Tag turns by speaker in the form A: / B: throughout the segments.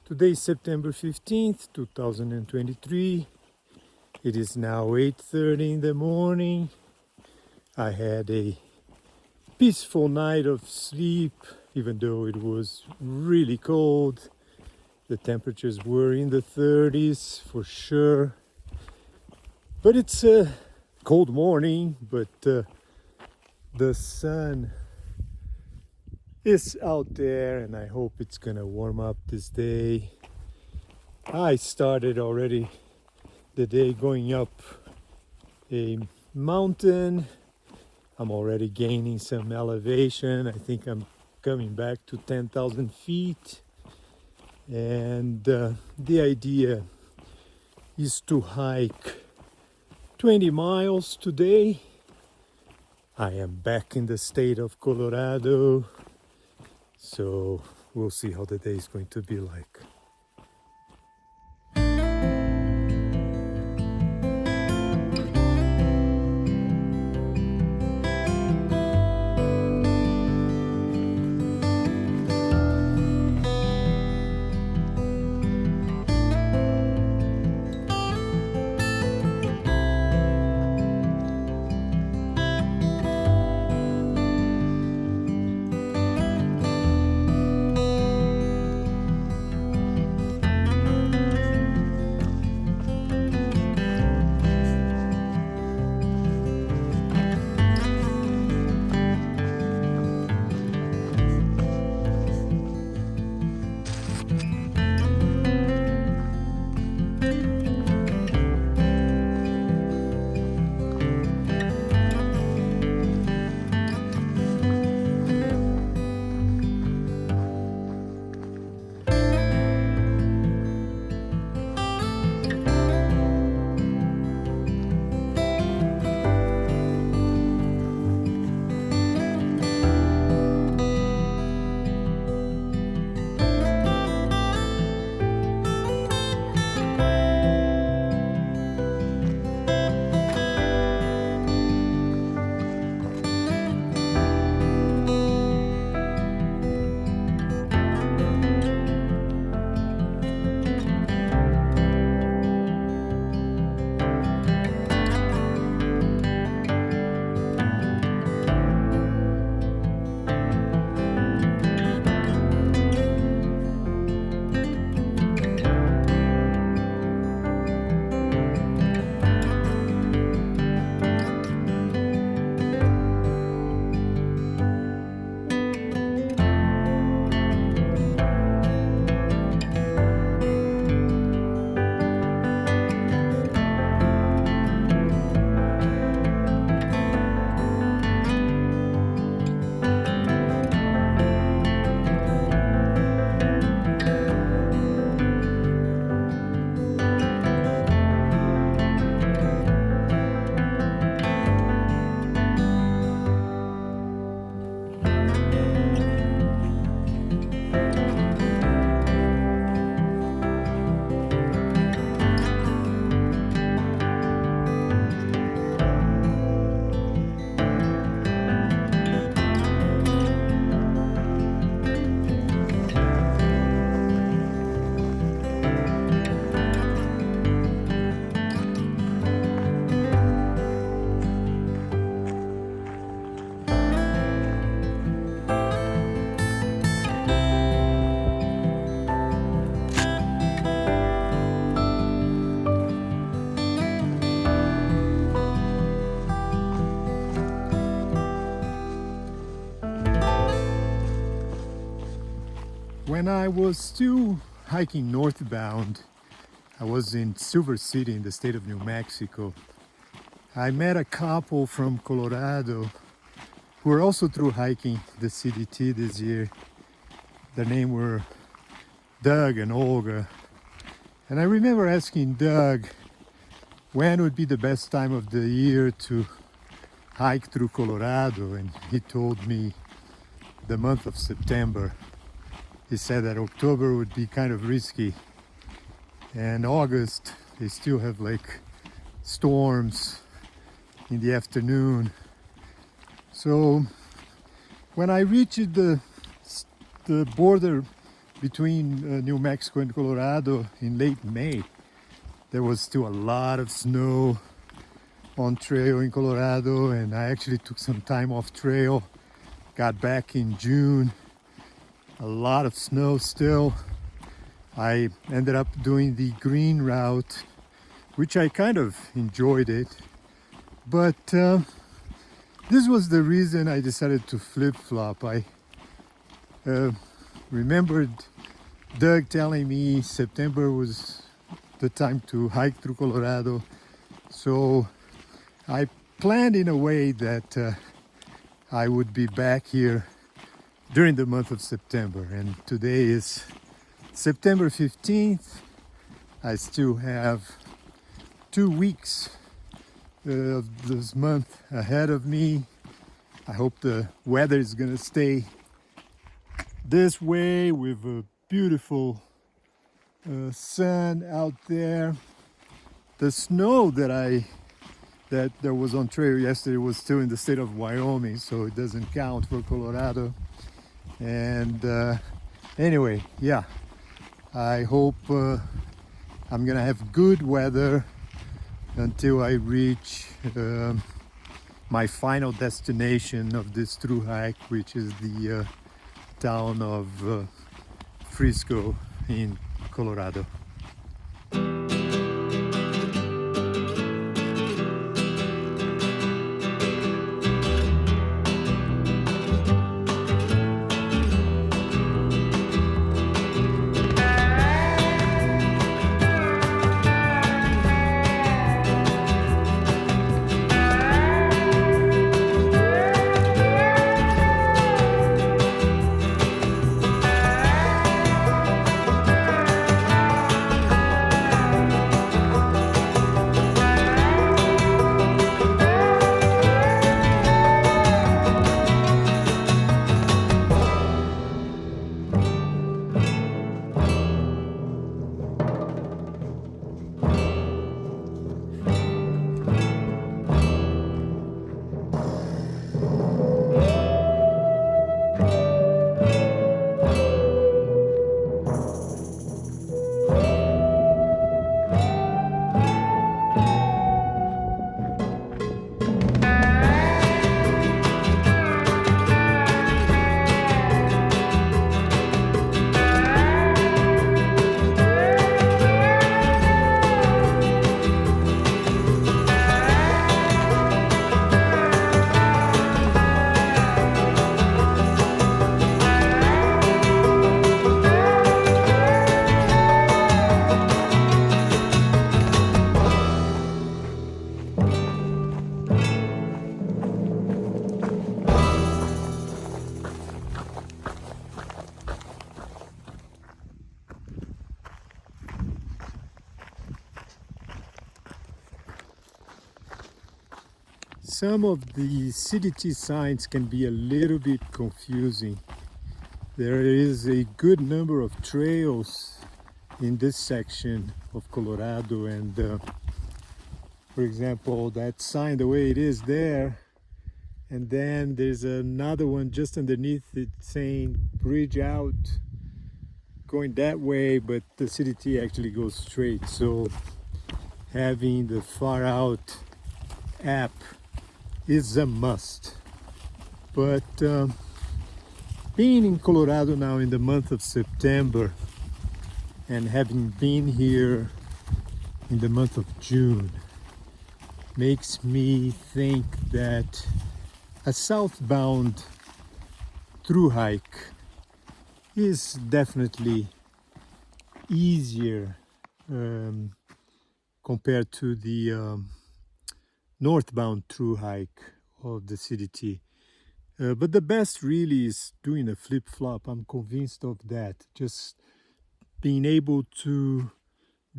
A: Today is September 15th, 2023. It is now 8:30 in the morning. I had a peaceful night of sleep, even though it was really cold. The temperatures were in the 30s for sure. But it's a cold morning, but the sun is out there and I hope it's gonna warm up this day. I started already the day going up a mountain. I'm already gaining some elevation. I think I'm coming back to 10,000 feet. And the idea is to hike 20 miles today. I am back in the state of Colorado. So we'll see how the day is going to be like. When I was still hiking northbound, I was in Silver City in the state of New Mexico. I met a couple from Colorado who were also through hiking the CDT this year. Their name were Doug and Olga. And I remember asking Doug when would be the best time of the year to hike through Colorado, and he told me the month of September. He said that October would be kind of risky, and August they still have like storms in the afternoon. So when I reached the border between New Mexico and Colorado in late May. There was still a lot of snow on trail in Colorado, and I actually took some time off trail. Got back in June. A lot of snow still. I ended up doing the green route, which I kind of enjoyed it. But this was the reason I decided to flip-flop. I remembered Doug telling me September was the time to hike through Colorado. So I planned in a way that I would be back here during the month of September. And today is September 15th. I still have 2 weeks of this month ahead of me. I hope the weather is gonna stay this way with a beautiful sun out there. The snow that there was on trail yesterday was still in the state of Wyoming, so it doesn't count for Colorado. And anyway, yeah, I hope I'm gonna have good weather until I reach my final destination of this through hike, which is the town of Frisco in Colorado. Some of the CDT signs can be a little bit confusing. There is a good number of trails in this section of Colorado, and for example, that sign, the way it is there, and then there's another one just underneath it saying bridge out, going that way, but the CDT actually goes straight. So having the far out app is a must. But being in Colorado now in the month of September and having been here in the month of June makes me think that a southbound through hike is definitely easier compared to the northbound through hike of the CDT. But the best really is doing a flip-flop. I'm convinced of that. Just being able to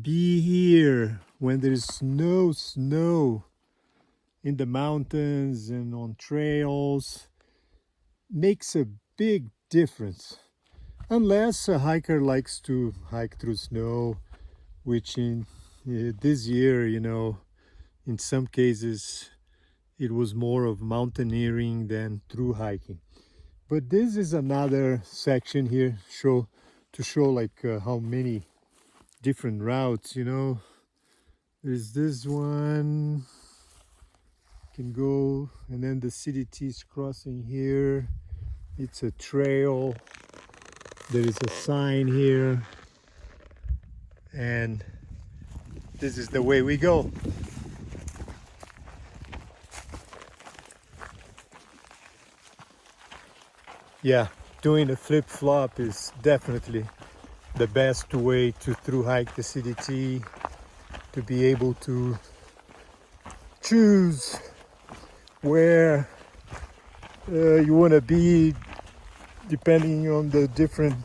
A: be here when there's no snow in the mountains and on trails makes a big difference. Unless a hiker likes to hike through snow, which in this year, you know, in some cases it was more of mountaineering than through hiking. But this is another section here. to show like how many different routes, you know. There's this one, can go, and then the CDT is crossing here. It's a trail. There is a sign here, and this is the way we go. Yeah, doing a flip-flop is definitely the best way to through hike the CDT, to be able to choose where you want to be depending on the different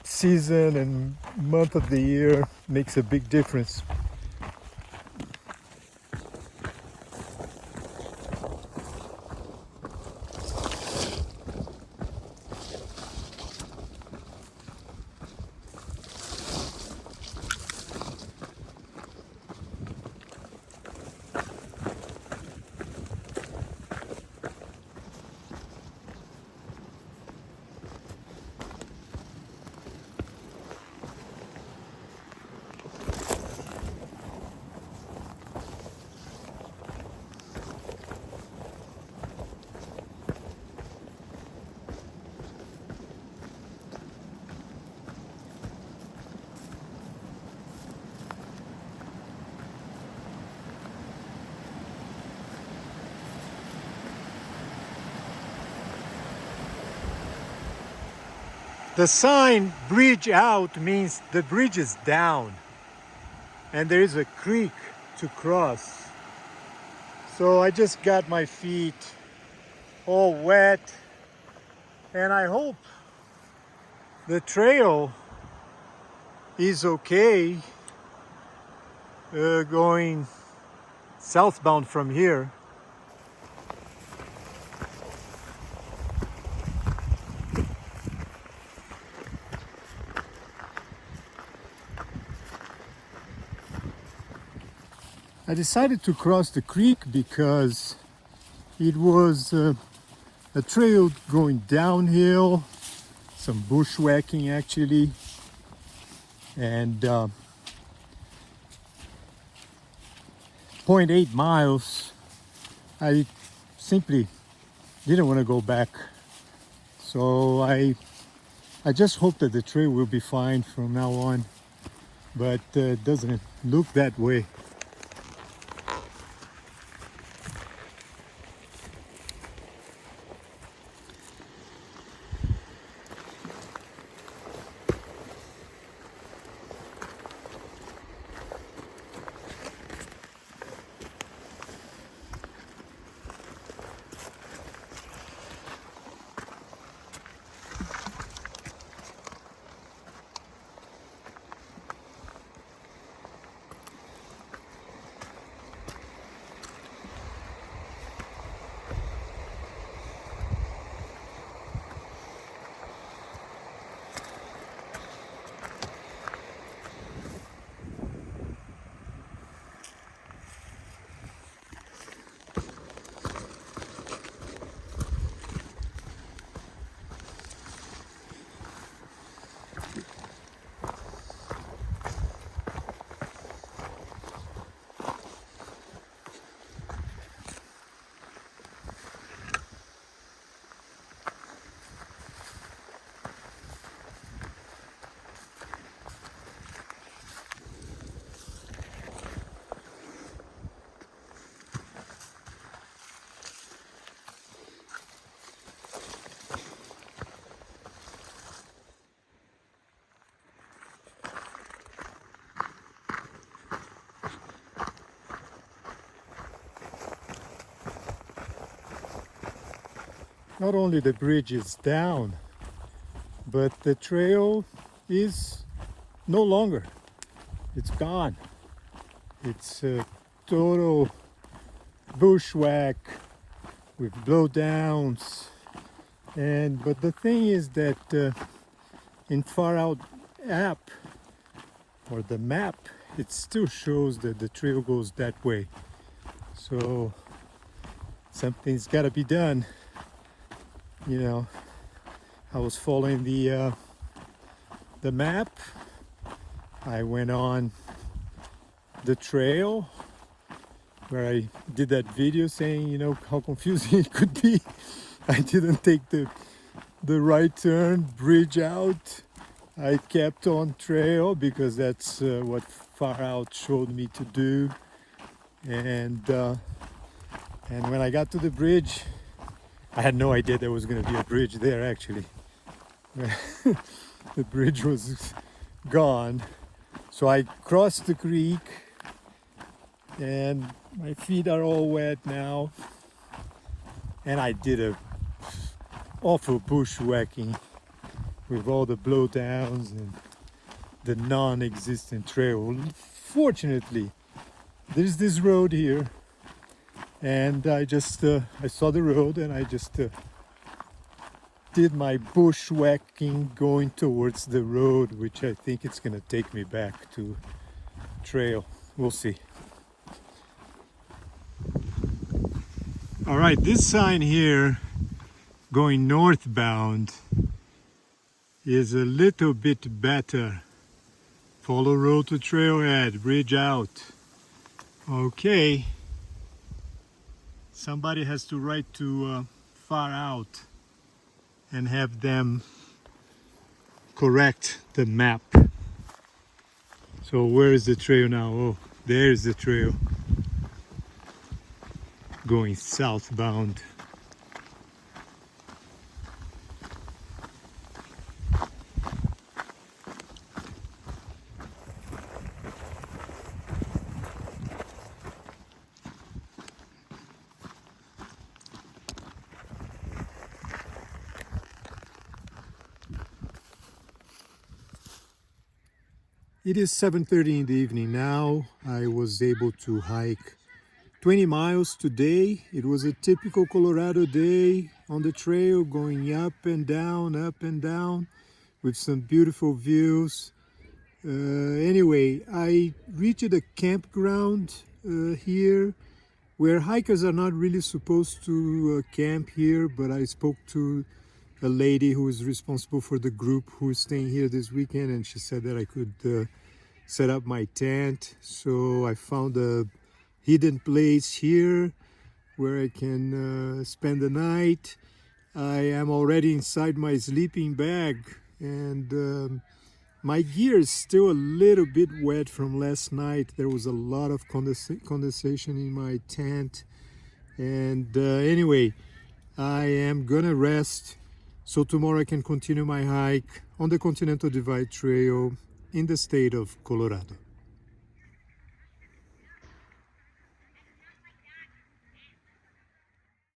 A: season and month of the year. Makes a big difference. The sign "bridge out" means the bridge is down and there is a creek to cross. So I just got my feet all wet, and I hope the trail is okay going southbound from here. I decided to cross the creek because it was a trail going downhill, some bushwhacking actually, and 0.8 miles. I simply didn't want to go back, so I just hope that the trail will be fine from now on, but it doesn't look that way. Not only the bridge is down, but the trail is no longer. It's gone. It's a total bushwhack with blowdowns. But the thing is that in Far Out app or the map, it still shows that the trail goes that way. So something's got to be done. You know, I was following the the map. I went on the trail where I did that video saying, you know, how confusing it could be. I didn't take the right turn, bridge out. I kept on trail because that's what Far Out showed me to do. And when I got to the bridge, I had no idea there was going to be a bridge there actually. The bridge was gone. So I crossed the creek and my feet are all wet now. And I did a awful bushwhacking with all the blowdowns and the non-existent trail. Fortunately, there's this road here, and I just I saw the road and I just did my bushwhacking going towards the road, which I think it's gonna take me back to trail. We'll see. All right, this sign here going northbound is a little bit better. Follow road to trailhead, bridge out. Okay. Somebody has to write to Far Out and have them correct the map. So where is the trail now? Oh, there's the trail going southbound. It is 7:30 in the evening now. I was able to hike 20 miles today. It was a typical Colorado day on the trail, going up and down with some beautiful views. Anyway, I reached a campground here where hikers are not really supposed to camp here, but I spoke to a lady who is responsible for the group who is staying here this weekend, and she said that I could set up my tent. So I found a hidden place here where I can spend the night. I am already inside my sleeping bag, and my gear is still a little bit wet from last night. There was a lot of condensation in my tent, and anyway, I am gonna rest so tomorrow I can continue my hike on the Continental Divide Trail in the state of Colorado.